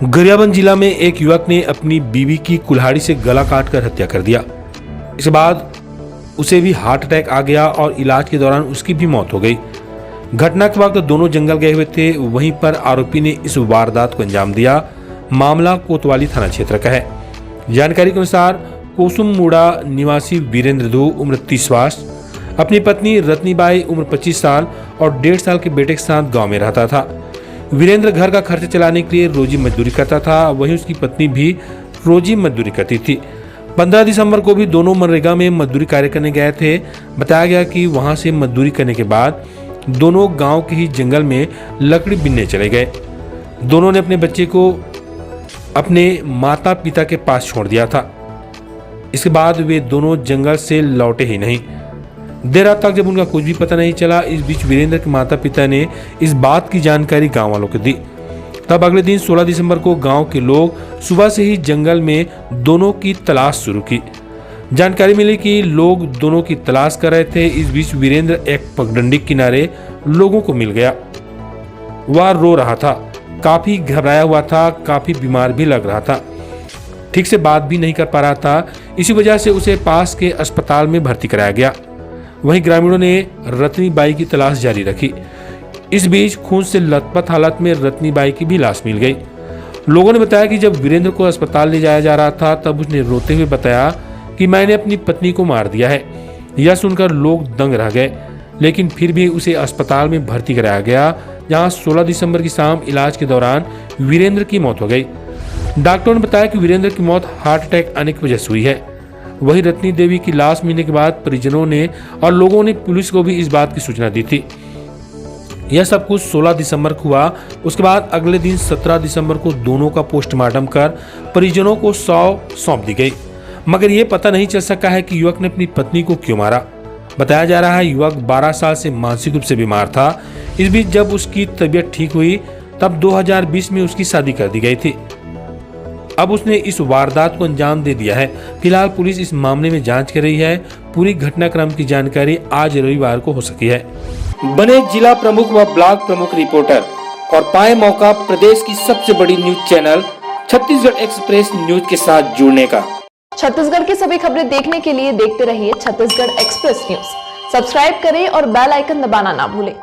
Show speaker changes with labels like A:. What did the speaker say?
A: गरियाबंद जिला में एक युवक ने अपनी बीवी की कुल्हाड़ी से गला काटकर हत्या कर दिया। इसके बाद उसे भी हार्ट अटैक आ गया और इलाज के दौरान उसकी भी मौत हो गई। घटना के वक्त दोनों जंगल गए हुए थे, वहीं पर आरोपी ने इस वारदात को अंजाम दिया। मामला कोतवाली थाना क्षेत्र का है। जानकारी के अनुसार कोसुम मुड़ा निवासी वीरेंद्र धू उम्र 30 वर्ष अपनी पत्नी रत्नीबाई उम्र 25 साल और 1.5 साल के बेटे के साथ गाँव में रहता था। वीरेंद्र घर का खर्च चलाने के लिए रोजी मजदूरी करता था, वहीं उसकी पत्नी भी रोजी मजदूरी करती थी। 15 दिसंबर को भी दोनों मनरेगा में मजदूरी कार्य करने गए थे। बताया गया कि वहां से मजदूरी करने के बाद दोनों गांव के ही जंगल में लकड़ी बीनने चले गए। दोनों ने अपने बच्चे को अपने माता पिता के पास छोड़ दिया था। इसके बाद वे दोनों जंगल से लौटे ही नहीं। देर रात तक जब उनका कुछ भी पता नहीं चला, इस बीच वीरेंद्र के माता पिता ने इस बात की जानकारी गांव वालों को दी। तब अगले दिन 16 दिसंबर को गांव के लोग सुबह से ही जंगल में दोनों की तलाश शुरू की। जानकारी मिली कि लोग दोनों की तलाश कर रहे थे। इस बीच वीरेंद्र एक पगडंडी किनारे लोगों को मिल गया। वह रो रहा था, काफी घबराया हुआ था, काफी बीमार भी लग रहा था, ठीक से बात भी नहीं कर पा रहा था। इसी वजह से उसे पास के अस्पताल में भर्ती कराया गया। वहीं ग्रामीणों ने रत्नीबाई की तलाश जारी रखी। इस बीच खून से लथपथ हालत में रत्नीबाई की भी लाश मिल गई। लोगों ने बताया कि जब वीरेंद्र को अस्पताल ले जाया जा रहा था, तब उसने रोते हुए बताया कि मैंने अपनी पत्नी को मार दिया है। यह सुनकर लोग दंग रह गए, लेकिन फिर भी उसे अस्पताल में भर्ती कराया गया, जहां 16 दिसंबर की शाम इलाज के दौरान वीरेंद्र की मौत हो गई। डॉक्टरों ने बताया कि वीरेंद्र की मौत हार्ट अटैक आने की वजह से हुई है। वही रत्नी देवी की लाश मिलने के बाद परिजनों ने और लोगों ने पुलिस को भी इस बात की सूचना दी थी। यह सब कुछ 16 दिसंबर को हुआ। उसके बाद अगले दिन 17 दिसंबर को दोनों का पोस्टमार्टम कर परिजनों को सौंप दी गई। मगर यह पता नहीं चल सका है कि युवक ने अपनी पत्नी को क्यों मारा। बताया जा रहा है युवक 12 साल से मानसिक रूप से बीमार था। इस बीच जब उसकी तबीयत ठीक हुई, तब 2020 में उसकी शादी कर दी गई थी। अब उसने इस वारदात को अंजाम दे दिया है। फिलहाल पुलिस इस मामले में जांच कर रही है। पूरी घटनाक्रम की जानकारी आज रविवार को हो सकी है। बने जिला प्रमुख व ब्लॉक प्रमुख रिपोर्टर और पाए मौका प्रदेश की सबसे बड़ी news channel Chhattisgarh express news के साथ जुड़ने का।
B: छत्तीसगढ़ की सभी खबरें देखने के लिए देखते रहिए छत्तीसगढ़ एक्सप्रेस न्यूज। सब्सक्राइब करें और बेल आइकन दबाना ना भूलें।